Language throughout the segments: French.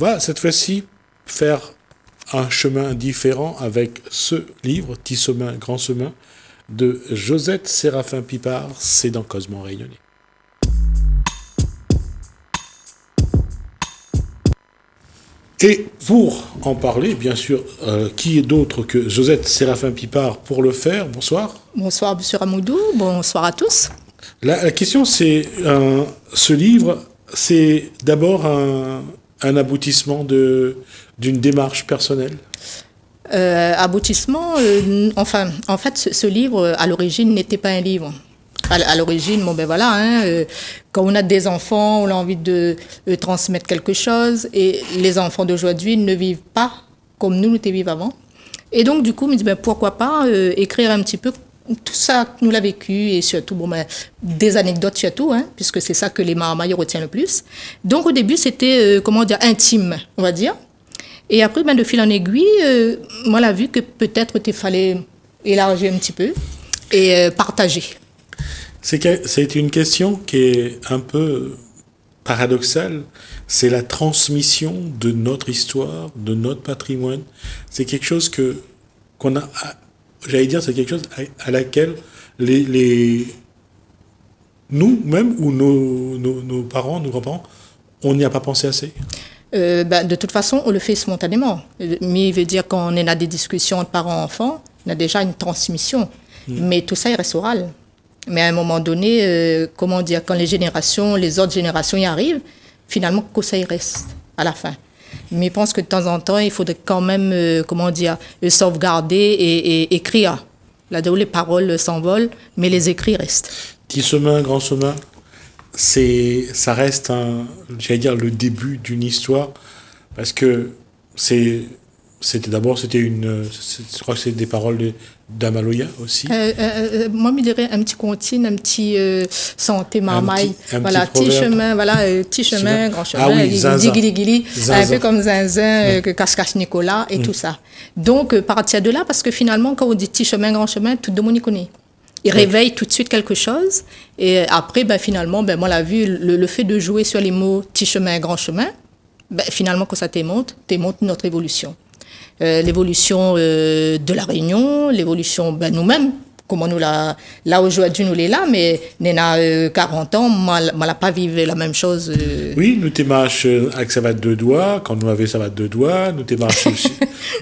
va cette fois-ci faire un chemin différent avec ce livre, Petit chemin, grand chemin, de Josette Séraphin Pipard. C'est dans Cosmo Réunionnais. Et pour en parler, bien sûr, qui est d'autre que Josette Séraphin Pipard pour le faire? Bonsoir. Bonsoir, M. Ramoudou. Bonsoir à tous. La question, c'est, ce livre, c'est d'abord un aboutissement d'une démarche personnelle? Aboutissement, enfin, en fait, ce livre, à l'origine, n'était pas un livre. À l'origine, bon ben voilà, hein, quand on a des enfants, on a envie de transmettre quelque chose, et les enfants d'aujourd'hui ne vivent pas comme nous vivions avant. Et donc, du coup, je me dis, ben, pourquoi pas écrire un petit peu tout ça que nous l'a vécu, et surtout, bon, ben, des anecdotes surtout, hein, puisque c'est ça que les marmailles retiennent le plus. Donc, au début, c'était, comment dire, intime, on va dire. Et après, ben, de fil en aiguille, moi, j'ai vu que peut-être il fallait élargir un petit peu et partager. C'est une question qui est un peu paradoxale. C'est la transmission de notre histoire, de notre patrimoine. C'est quelque chose qu'on a, j'allais dire, c'est quelque chose à laquelle nous-mêmes ou nos parents, nos grands-parents, on n'y a pas pensé assez. Ben, de toute façon, on le fait spontanément. Mais il veut dire qu'on est dans des discussions entre parents-enfants, on a déjà une transmission. Mais tout ça, il reste oral. Mais à un moment donné, comment dire, quand les autres générations y arrivent, finalement, que ça y reste à la fin. Mais je pense que de temps en temps, il faudrait quand même, comment dire, sauvegarder et écrire. Là où les paroles s'envolent, mais les écrits restent. Petit chemin, grand chemin, ça reste j'allais dire, le début d'une histoire, parce que je crois que c'est des paroles d'Amaloya aussi. Moi, je dirais un petit comptine, un petit santé marmaille. Voilà, petit chemin, voilà, petit chemin, grand chemin. Ah oui, zinzin. Guili, un peu comme zinzin, que Cascache Nicolas et tout ça. Donc, partir de là, parce que finalement, quand on dit petit chemin, grand chemin, tout le monde y connaît. Il réveille tout de suite quelque chose. Et après, ben, finalement, ben, moi, la vue, le fait de jouer sur les mots petit chemin, grand chemin, ben, finalement, quand ça démontre notre évolution. L'évolution de la Réunion, l'évolution, ben, nous-mêmes, comment nous là aujourd'hui, nous l'est là, mais nous avons 40 ans, moi, n'a pas vécu la même chose. Oui, nous t'es marche avec savate de doigts, quand nous avions savate de doigts, nous t'es marche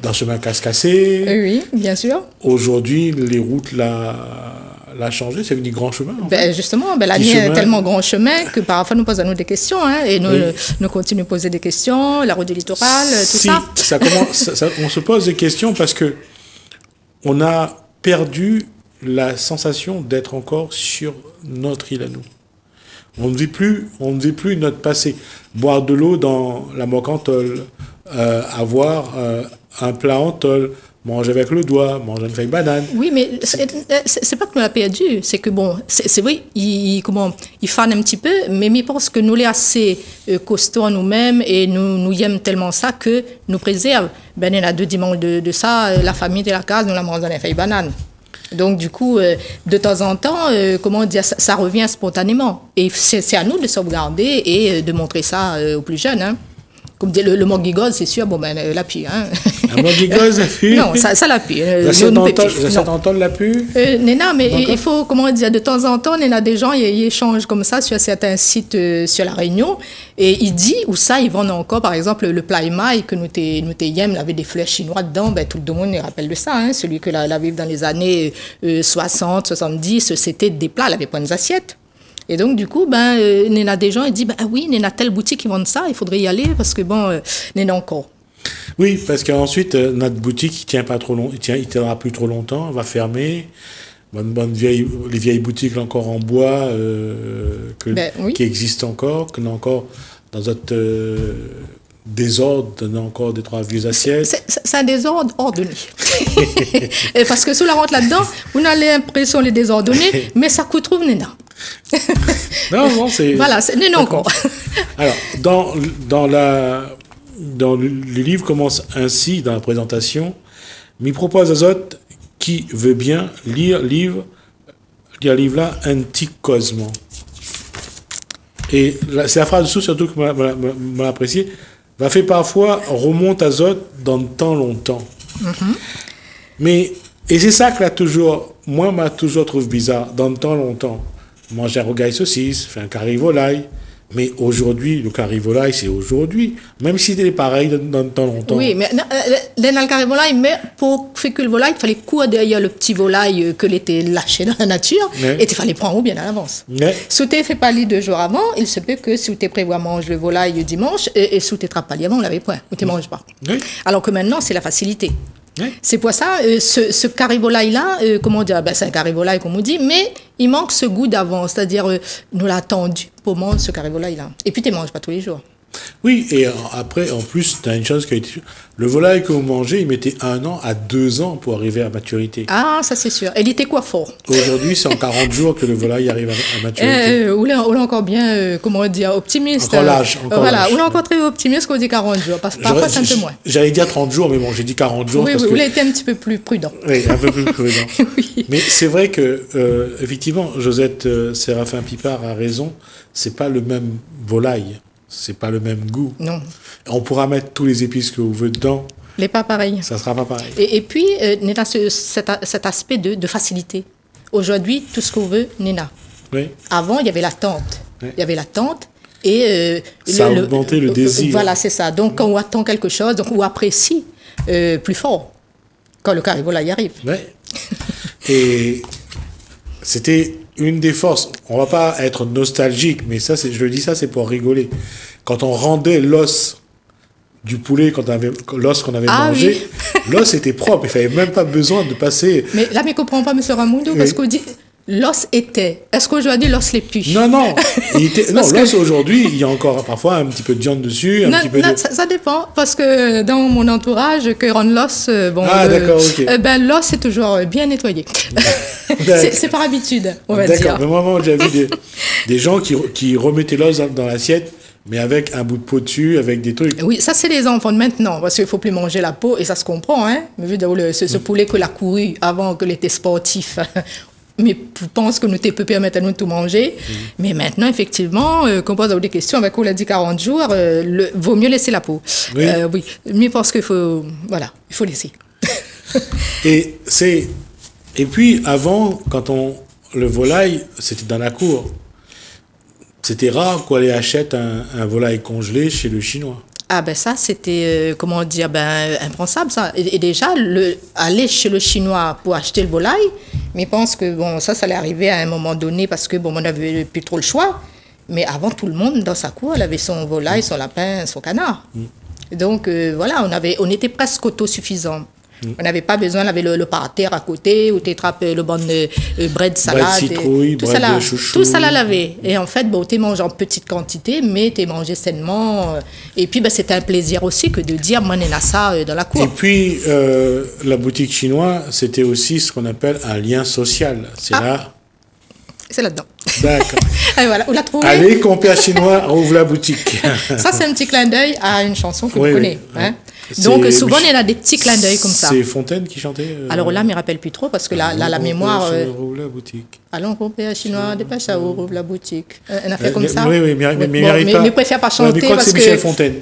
dans le chemin casse-cassé. Oui, bien sûr. Aujourd'hui, les routes l'a changé, c'est venu grand chemin. Ben, justement, ben, la ligne est tellement grand chemin que parfois nous posons des questions, hein, et nous continuons de poser des questions, la route du littoral, tout ça. On se pose des questions parce que on a perdu la sensation d'être encore sur notre île à nous. On ne vit plus notre passé. Boire de l'eau dans la mocantole, avoir un plat en tôle, manger avec le doigt, manger une feuille banane. Oui, mais c'est pas que nous l'a perdu, c'est que bon, c'est vrai, il fan un petit peu, mais je pense que nous l'est assez costaud en nous-mêmes et nous aimons tellement ça que nous préserve. Ben, il y a 2 dimanches de ça, la famille de la case, nous la mangeons dans une feuille banane. Donc, du coup, de temps en temps, comment dire, ça revient spontanément. Et c'est à nous de sauvegarder et de montrer ça aux plus jeunes, hein. Comme dit le morguigole, c'est sûr, bon ben la pue. Hein. La morguigole, ça pue? Non, ça la pue. La Saint-Antoine la pue? Néna, mais il faut, comment dire, de temps en temps, il y a des gens, ils échangent comme ça sur certains sites sur la Réunion, et ils disent, ou ça, ils vendent encore, par exemple, le plat émail que nous t'ayons, avec des fleurs chinois dedans, ben tout le monde se rappelle de ça, hein. Celui que la vive dans les années 60, 70, c'était des plats, il avait pas des assiettes. Et donc, du coup, ben, il y a des gens qui disent, ah oui, il y a telle boutique qui vend ça, il faudrait y aller parce que, bon, il y en a encore. Oui, parce qu'ensuite, notre boutique, il tiendra plus trop longtemps, elle va fermer. Les vieilles boutiques encore en bois qui existent encore, qu'on a encore dans notre désordre, on a encore des 3 vieux assiettes. C'est un désordre ordonné. Parce que sous la rente là-dedans, on a l'impression les désordonnés, mais ça coûte trop, Néna. Non, c'est... Voilà, c'est Néna encore. Alors, dans le livre commence ainsi, dans la présentation, m'y propose à autres qui veut bien lire livre là, un petit Cosmo. Et c'est la phrase dessous surtout que m'a apprécié. va faire parfois remonte azote dans le temps longtemps. Mais, et c'est ça que là toujours, moi, m'a toujours trouvé bizarre, dans le temps longtemps. Manger un rogaille saucisse, faire un carré volaille. Mais aujourd'hui, le carré volaille, c'est aujourd'hui. Même si c'était pareil dans le temps longtemps. Oui, mais dans le carré volaille, mais pour faire que le volaille, il fallait courir derrière le petit volaille que l'était lâché dans la nature. Et il fallait prendre bien à l'avance. Si tu fait pas 2 jours avant, il se peut que si tu prévois manger le volaille dimanche, et si tu n'as pas avant, on l'avait point, ou tu ne manges pas. Alors que maintenant, c'est la facilité. C'est pour ça, ce carré volaille-là, comment dire, c'est un carré volaille, comme on dit, mais il manque ce goût d'avance, c'est-à-dire, nous l'a attendu pour manger ce carré volaille-là. Et puis, tu ne manges pas tous les jours. Oui, et après, en plus, tu as une chose qui a été... Le volaille que vous mangez, il mettait 1 an à 2 ans pour arriver à maturité. Ah, ça c'est sûr. Et il était quoi fort? Aujourd'hui, c'est en 40 jours que le volaille arrive à maturité. On est encore bien, comment dire, optimiste. Encore l'âge. Voilà, on est encore très optimiste qu'on dit 40 jours. Parfois, c'est un peu moins. J'allais dire 30 jours, mais bon, j'ai dit 40 jours. Oui, parce oui, que... vous avez été un petit peu plus prudent. Oui, un peu plus prudent. Oui. Mais c'est vrai que, effectivement, Josette Séraphin Pipard a raison, c'est pas le même volaille. C'est pas le même goût. Non. On pourra mettre tous les épices que vous voulez dedans. Les pas pareil. Ça sera pas pareil. Et puis, Nina, cet aspect de facilité. Aujourd'hui, tout ce qu'on veut, Nina. Oui. Avant, il y avait l'attente. Oui. Il y avait l'attente. Et ça a augmenté le désir. Voilà, c'est ça. Donc, quand on attend quelque chose, donc on apprécie plus fort quand le carré volaille arrive. Oui. Et c'était une des forces. On va pas être nostalgique, mais ça, je le dis ça, c'est pour rigoler. Quand on rendait l'os du poulet, l'os qu'on avait mangé, oui. L'os était propre. Il fallait même pas besoin de passer. Mais là, mais comprends pas, M. Ramoudou, parce qu'on dit l'os était. Est-ce qu'aujourd'hui, l'os l'est plus? Non, non. L'os aujourd'hui, il y a encore parfois un petit peu de viande dessus. Ça dépend, parce que dans mon entourage, que rend l'os, d'accord, ok. L'os c'est toujours bien nettoyé. c'est par habitude, on va dire. D'accord, mais moi, j'ai vu des gens qui remettaient l'os dans l'assiette, mais avec un bout de peau dessus, avec des trucs. Oui, ça, c'est les enfants de maintenant, parce qu'il ne faut plus manger la peau, et ça se comprend, hein. Mais vu ce poulet que l'a couru avant que l'était sportif, mais je pense que nous ne peut permettre à nous de tout manger. Mais maintenant, effectivement, quand on pose des questions, avec on l'a dit 40 jours, vaut mieux laisser la peau. Oui. Oui, mais parce qu'il faut, voilà, il faut laisser. Et puis, avant, le volaille, c'était dans la cour. C'était rare qu'on les achète un volaille congelé chez le Chinois. Ah ben ça, c'était, comment dire, impensable ça. Et déjà, aller chez le Chinois pour acheter le volaille, mais je pense que bon, ça allait arriver à un moment donné parce que bon, on n'avait plus trop le choix. Mais avant, tout le monde, dans sa cour, elle avait son volaille, son lapin, son canard. Donc voilà, on était presque autosuffisant. On n'avait pas besoin, on avait le parterre à côté, où tu attrapes le bon bread salade. Bread citrouille, bread de chouchou. Tout ça là lavé. Et en fait, bon, tu manges en petite quantité, mais tu manges sainement. Et puis, c'était un plaisir aussi que de dire, moi, on a ça dans la cour. Et puis, la boutique chinoise, c'était aussi ce qu'on appelle un lien social. C'est là. C'est là-dedans. D'accord. Et voilà, on l'a trouvé. Allez, compère chinois, ouvre la boutique. Ça, c'est un petit clin d'œil à une chanson que vous connaissez. Oui. Hein. Donc, souvent, il y a des petits clins d'œil comme ça. C'est Fontaine qui chantait Alors là, je ne me rappelle plus trop parce que la mémoire. Ouvre la boutique. Allons, compère chinois, dépêche à ouvre la boutique. Un affaire comme ça. Oui, mais je préfère pas chanter. Je crois que c'est Michel Fontaine.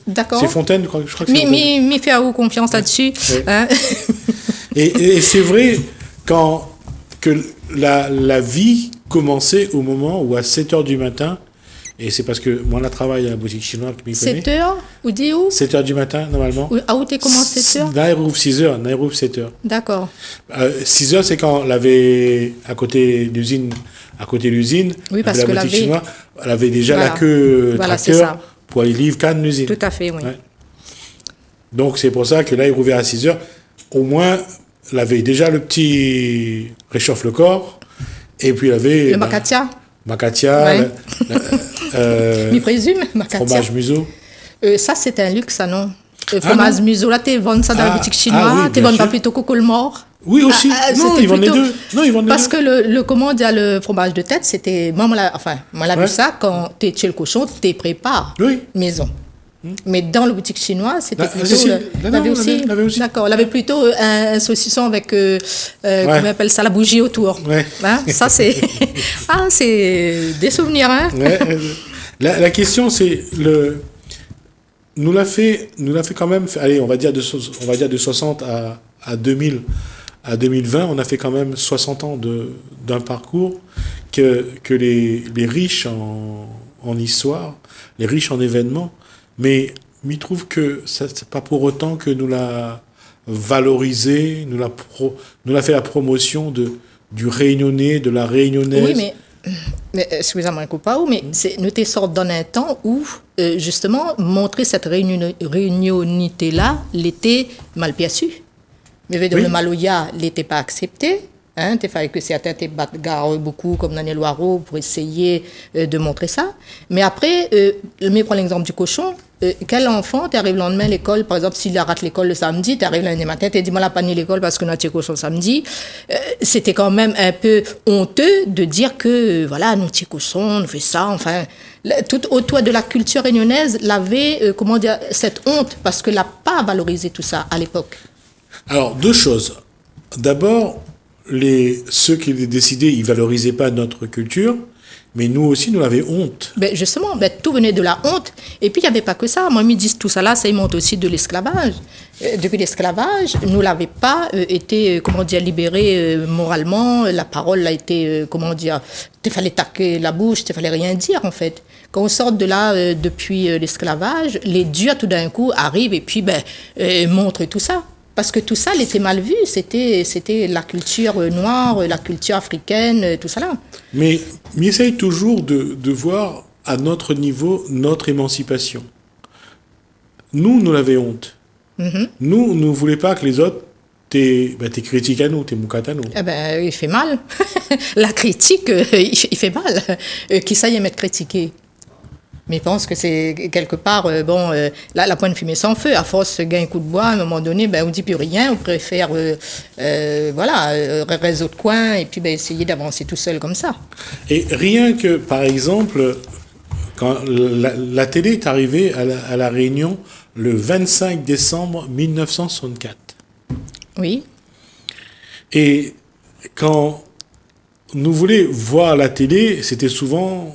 D'accord. C'est Fontaine, je crois que c'est Fontaine. Mais fais à vous confiance là-dessus. Oui. Hein? Et c'est vrai que la vie commençait au moment où à 7h du matin, et c'est parce que moi, on a travaillé à la boutique chinoise qui m'y connaît. 7h Ou dit où 7h du matin, normalement. Ah, où t'es commencé 7h Là, il rouvre 6h, là, il rouvre 7h. D'accord. 6h, c'est quand elle avait, à côté de l'usine, oui, parce que la boutique chinoise, elle avait déjà la queue tracteur pour aller livrer canne l'usine. Tout à fait, oui. Ouais. Donc, c'est pour ça que là, il rouvrait à 6h. Au moins, elle avait déjà le petit réchauffe le corps, et puis elle avait... Le macatia. Macatia, m'y présume, macatia. Fromage museau. Ça, c'est un luxe, ça, non? Fromage museau, là, tu vends ça dans la boutique chinoise, oui, tu vends pas plutôt coco le mort. Oui, aussi. Non, ils vendent les deux. Non, ils vendent les parce deux. Que le fromage de tête, c'était... Moi, on l'a vu ça, quand tu es chez le cochon, tu prépares maison. Mais dans la boutique chinoise, c'était plutôt... L'avait aussi. D'accord. L'avait plutôt un saucisson avec, comment on appelle ça, la bougie autour. Ouais. Hein? Ça, c'est... c'est des souvenirs, hein? La question, c'est nous l'a fait quand même, allez, on va dire de 60 à 2000, à 2020, on a fait quand même 60 ans d'un parcours que les riches en histoire, les riches en événements, mais il trouve que c'est pas pour autant que nous l'a valorisé, nous l'a fait la promotion du Réunionnais, de la Réunionnaise. Oui, mais excusez-moi un coup pas, mais nous te sorte dans un temps où, justement, montrer cette réunionité-là, l'était mal perçu. Mais oui. Le Maloya n'était pas accepté. Hein, il fallait que certains te bagarrent beaucoup, comme Daniel Loireau, pour essayer de montrer ça. Mais après, je prends l'exemple du cochon. Quel enfant, tu arrives le lendemain à l'école, par exemple, s'il rate l'école le samedi, tu arrives lundi matin, tu dis, moi, la pas l'école parce que nous avons cochon samedi. C'était quand même un peu honteux de dire que, voilà, nous avons cochon, nous fait ça, enfin. Tout autour de la culture réunionnaise, l'avait, comment dire, cette honte, parce qu'elle n'a pas valorisé tout ça à l'époque. Alors, deux choses. D'abord, ceux qui décidaient, ils ne valorisaient pas notre culture, mais nous aussi, nous avions honte. Ben justement, tout venait de la honte. Et puis, il n'y avait pas que ça. Moi, ils me disent tout ça là, ça monte aussi de l'esclavage. Depuis l'esclavage, nous n'avions pas été, comment dire, libérés moralement. La parole a été, comment dire, il fallait taquer la bouche, il fallait rien dire, en fait. Quand on sort de là, depuis l'esclavage, les dieux, tout d'un coup, arrivent et puis, montrent tout ça. Parce que tout ça, il était mal vu. C'était la culture noire, la culture africaine, tout ça là. Mais on essaye toujours de voir à notre niveau notre émancipation. Nous l'avions honte. Mm-hmm. Nous ne voulons pas que les autres t'es critiques à nous, t'es moukat à nous. Eh ben, il fait mal. La critique, il fait mal. Qui ça y est mettre critiquer? Mais je pense que c'est quelque part, la pointe fumée sans feu. À force de gagner un coup de bois, à un moment donné, on ne dit plus rien. On préfère, réseau de coin et puis essayer d'avancer tout seul comme ça. Et rien que, par exemple, quand la télé est arrivée à la Réunion le 25 décembre 1964. Oui. Et quand nous voulions voir la télé, c'était souvent...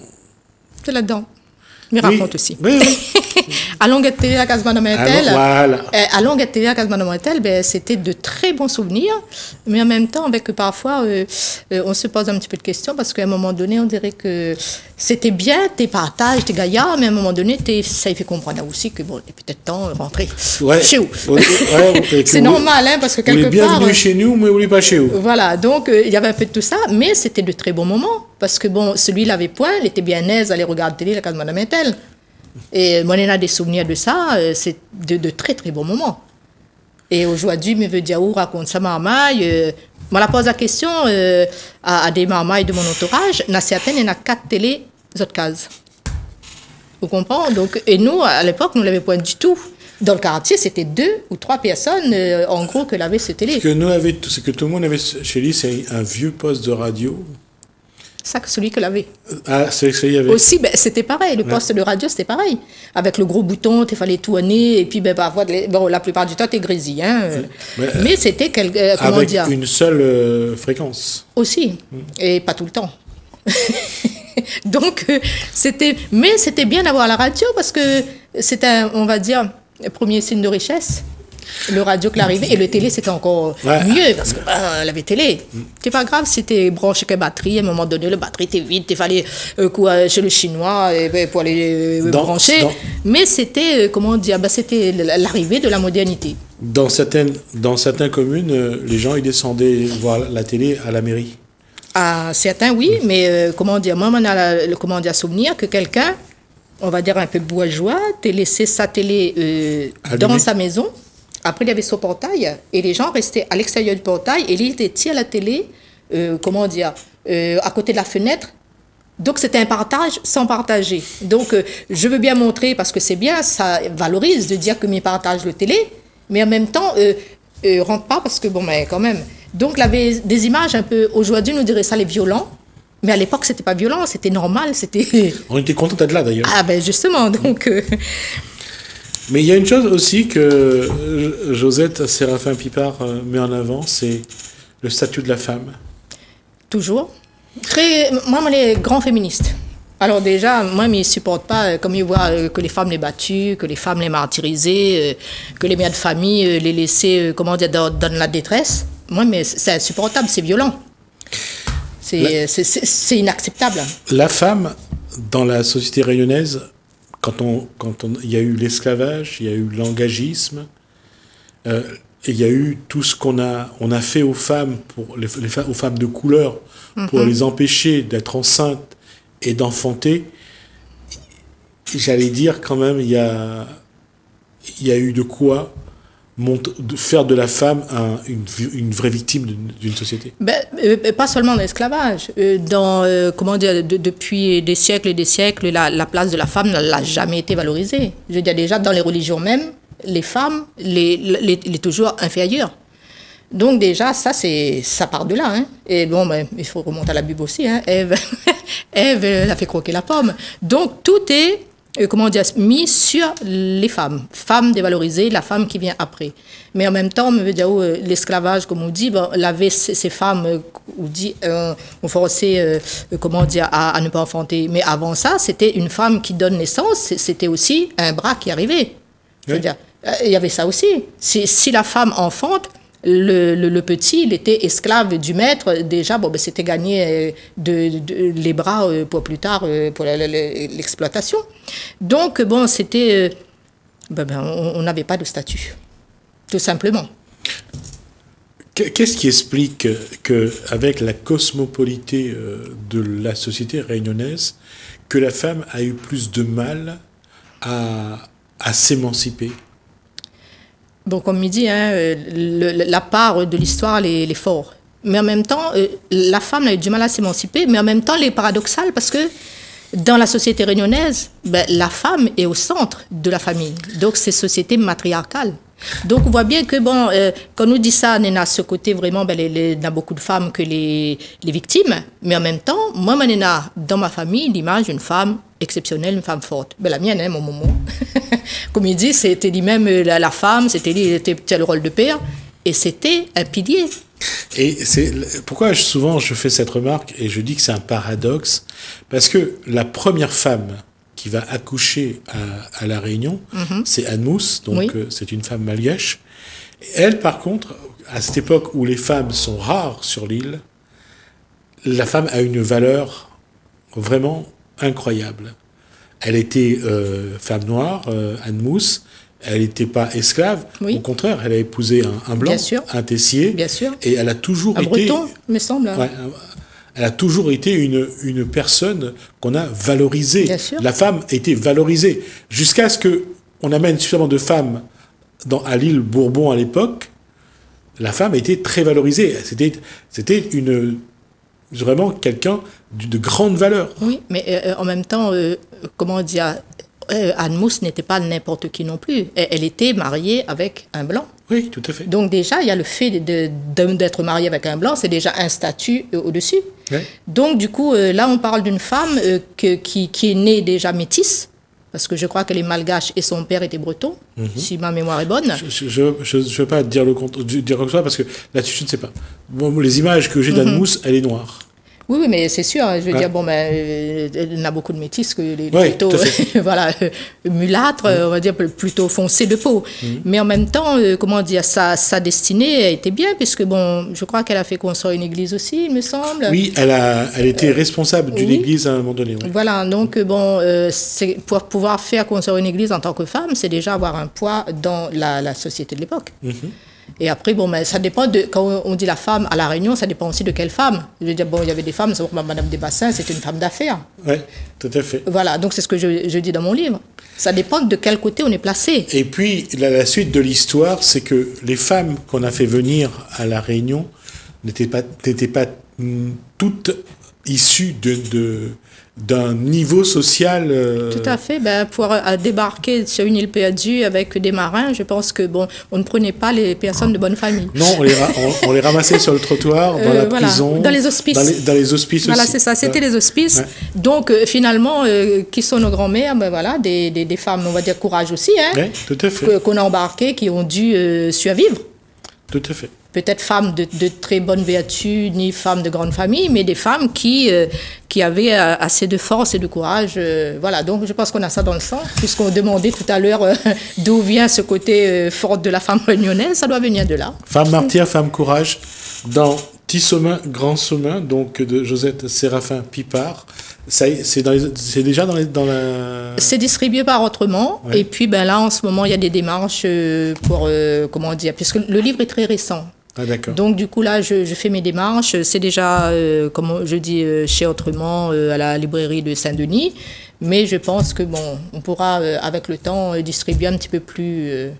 C'est là-dedans. Mais raconte aussi. Oui. À Longuette TV à Casbah-Nomentel, voilà. À Longuette TV à Casbah-Nomentel, c'était de très bons souvenirs, mais en même temps, avec parfois, on se pose un petit peu de questions parce qu'à un moment donné, on dirait que c'était bien, tes partages, tes gaillards, mais à un moment donné, ça fait comprendre aussi que bon, il est peut-être temps de rentrer chez vous. C'est normal, hein, parce que quelque part. Vous êtes bienvenue chez nous, mais vous n'êtes pas chez vous. Voilà, donc il y avait un peu de tout ça, mais c'était de très bons moments. Parce que bon, celui l'avait point, il était bien aise à aller regarder télé, la case Madame Intel. Et moi, on a des souvenirs de ça, c'est de très très bons moments. Et aujourd'hui, me veut dire, où raconte ça, marmaille. Moi, la pose la question à des marmailles de mon entourage. Il y a certaines, il y en a 4 télés, les autres cases. Vous comprenez? Donc, et nous, à l'époque, nous ne l'avions point du tout. Dans le quartier, c'était 2 ou 3 personnes, en gros, que l'avaient ce télé. Ce que tout le monde avait chez lui, c'est un vieux poste de radio. Ça, celui que l'avait. Ah, c'est que ça y avait. Aussi, c'était pareil. Le poste de radio, c'était pareil. Avec le gros bouton, il fallait tourner. Et puis, parfois, la plupart du temps, tu es grésille. Hein. Mais c'était, comment avec dire... Avec une seule fréquence. Aussi. Et pas tout le temps. Donc, mais c'était bien d'avoir la radio parce que c'était, on va dire, le premier signe de richesse. Le radio qui l'arrivait et le télé c'était encore mieux parce que la télé c'est pas grave si t'es branché avec batterie à un moment donné le batterie t'es vide il fallait chez le chinois pour aller brancher mais c'était comment dire c'était l'arrivée de la modernité. Dans certaines communes les gens ils descendaient voir la télé à la mairie. Ah certains oui mais comment dire moi on a le souvenir que quelqu'un on va dire un peu bourgeois t'es laissé sa télé dans sa maison. Après, il y avait son portail et les gens restaient à l'extérieur du portail et ils étaient à la télé, à côté de la fenêtre. Donc, c'était un partage sans partager. Donc, je veux bien montrer parce que c'est bien, ça valorise de dire que mes partages le télé, mais en même temps, rentre pas parce que, quand même. Donc, il y avait des images un peu, aujourd'hui, nous dirait ça les violents. Mais à l'époque, c'était pas violent, c'était normal, c'était... On était content d'être là, d'ailleurs. Ah, justement, donc... Mais il y a une chose aussi que Josette Séraphin Pipard met en avant, c'est le statut de la femme. Toujours. Moi, les grands féministes. Alors déjà, moi, ils ne supportent pas, comme ils voient que les femmes les battues, que les femmes les martyrisées, que les mères de famille les laisser, comment dire, dans la détresse. Moi, mais c'est insupportable, c'est violent. C'est inacceptable. La femme, dans la société réunionnaise, il y a eu l'esclavage, il y a eu l'engagisme, il y a eu tout ce qu'on a fait aux femmes, aux femmes de couleur, pour les empêcher d'être enceintes et d'enfanter. J'allais dire quand même, il y a eu de quoi faire de la femme une vraie victime d'une société. Pas seulement l'esclavage. Comment dire, depuis des siècles et des siècles, la place de la femme n'a jamais été valorisée. Je veux dire, déjà, dans les religions même, les femmes, les toujours inférieures. Donc déjà, ça part de là. Hein. Et bon, il faut remonter à la Bible aussi. Hein. Ève, elle a fait croquer la pomme. Donc tout est, comment dire, mis sur les femmes. Femmes dévalorisées, la femme qui vient après. Mais en même temps, l'esclavage, comme on dit, laver ces femmes, on forçait, comment dire, à ne pas enfanter. Mais avant ça, c'était une femme qui donne naissance, c'était aussi un bras qui arrivait. Je veux dire, il y avait ça aussi. Si la femme enfante, le petit, il était esclave du maître. Déjà, c'était gagné les bras pour plus tard, pour l'exploitation. Donc, c'était... on n'avait pas de statut, tout simplement. Qu'est-ce qui explique qu'avec la cosmopolité de la société réunionnaise, que la femme a eu plus de mal à s'émanciper? Bon, comme il dit, hein, la part de l'histoire, elle est forte. Mais en même temps, la femme a eu du mal à s'émanciper, mais en même temps, elle est paradoxale parce que dans la société réunionnaise, la femme est au centre de la famille. Donc, c'est société matriarcale. Donc, on voit bien que, quand on nous dit ça, on a ce côté vraiment, il y a beaucoup de femmes que les victimes. Mais en même temps, moi, on a dans ma famille l'image d'une femme exceptionnelle, une femme forte. La mienne, hein, mon maman. Comme il dit, c'était lui-même la femme, c'était le rôle de père, et c'était un pilier. Et c'est pourquoi souvent je fais cette remarque, et je dis que c'est un paradoxe, parce que la première femme qui va accoucher à La Réunion, c'est Anne Mousse, donc c'est une femme malgache. Elle, par contre, à cette époque où les femmes sont rares sur l'île, la femme a une valeur vraiment incroyable. Elle était femme noire, Anne Mousse. Elle n'était pas esclave. Au contraire, elle a épousé un blanc, un tessier. Bien sûr. Et elle a toujours été... breton, me semble. Ouais, elle a toujours été une personne qu'on a valorisée. Bien sûr. La femme a été valorisée. Jusqu'à ce qu'on amène suffisamment de femmes à l'île Bourbon à l'époque, la femme a été très valorisée. C'était vraiment quelqu'un de grande valeur. Oui, mais en même temps, comment dire, Anne Mousse n'était pas n'importe qui non plus. Elle était mariée avec un blanc. Oui, tout à fait. Donc déjà, il y a le fait d'être mariée avec un blanc, c'est déjà un statut au-dessus. Oui. Donc du coup, là, on parle d'une femme qui est née déjà métisse, parce que je crois qu'elle est malgache et son père était breton, si ma mémoire est bonne. Je ne veux pas dire dire ça parce que là-dessus, je ne sais pas. Bon, les images que j'ai d'Anne Mousse, elle est noire. Oui, mais c'est sûr. Je veux dire, il y a beaucoup de métis que les plutôt mulâtres, on va dire plutôt foncés de peau. Mais en même temps, comment dire, sa destinée a été bien, puisque je crois qu'elle a fait construire une église aussi, il me semble. Oui, elle était responsable d'une église à un moment donné. Oui. Voilà, donc c'est pour pouvoir faire construire une église en tant que femme, c'est déjà avoir un poids dans la société de l'époque. Et après, ça dépend quand on dit la femme à La Réunion, ça dépend aussi de quelle femme. Je veux dire, il y avait des femmes, Madame Desbassins, c'était une femme d'affaires. Oui, tout à fait. Voilà, donc c'est ce que je dis dans mon livre. Ça dépend de quel côté on est placé. Et puis, la suite de l'histoire, c'est que les femmes qu'on a fait venir à La Réunion n'étaient pas toutes issues d'un niveau social... Tout à fait. Pour débarquer sur une île perdue avec des marins, je pense que on ne prenait pas les personnes de bonne famille. Non, on les ramassait sur le trottoir, dans la prison, dans les hospices. Dans les hospices voilà, aussi. C'est ça, c'était les hospices. Ouais. Donc finalement, qui sont nos grands-mères, des femmes, on va dire courage aussi, hein, oui, tout à fait. Qu'on a embarquées, qui ont dû survivre. Tout à fait. peut-être femmes de très bonne vertu, ni femmes de grande famille, mais des femmes qui avaient assez de force et de courage. Voilà, donc je pense qu'on a ça dans le sang, puisqu'on demandait tout à l'heure d'où vient ce côté fort de la femme réunionnaise, ça doit venir de là. Femme martyre, femme courage, dans Petit chemin, grand chemin, donc de Josette Séraphin Pipard. C'est déjà dans la... C'est distribué par Autrement. Ouais. Et puis là, en ce moment, il y a des démarches pour, comment dire, puisque le livre est très récent. Ah, d'accord. Donc, du coup, là, je fais mes démarches. C'est déjà, comme je dis, chez Autrement, à la librairie de Saint-Denis. Mais je pense que, bon, on pourra, avec le temps, distribuer un petit peu plus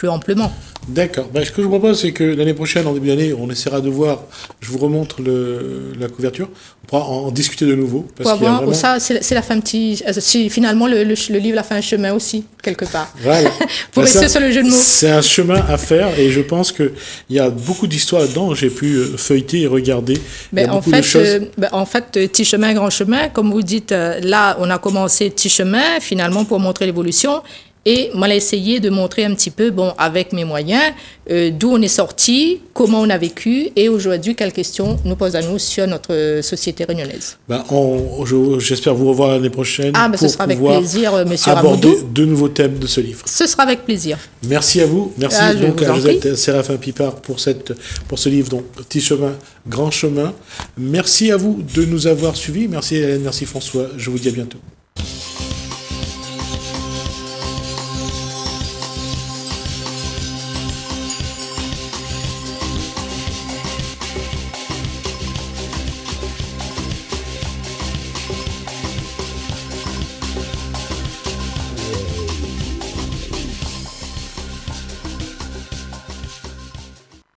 amplement. D'accord. Ce que je vous propose, c'est que l'année prochaine, en début d'année, on essaiera de voir, je vous remontre la couverture, on pourra en discuter de nouveau. Parce qu'il y a vraiment... Ça, c'est la fin finalement, le livre, la fin un chemin aussi, quelque part. Voilà. Pour rester sur le jeu de mots. C'est un chemin à faire et je pense qu'il y a beaucoup d'histoires là-dedans. J'ai pu feuilleter et regarder. En fait, petit chemin, grand chemin, comme vous dites, là, on a commencé petit chemin, finalement, pour montrer l'évolution. Et moi, j'ai essayé de montrer un petit peu, avec mes moyens, d'où on est sorti, comment on a vécu, et aujourd'hui, quelles questions nous posent à nous sur notre société réunionnaise. J'espère vous revoir l'année prochaine. Ce sera avec plaisir, monsieur aborder Ramoudou. De nouveaux thèmes de ce livre. Ce sera avec plaisir. Merci à vous. Merci à Josette Séraphin Pipard pour ce livre, donc Petit chemin, grand chemin. Merci à vous de nous avoir suivis. Merci Hélène, merci François. Je vous dis à bientôt.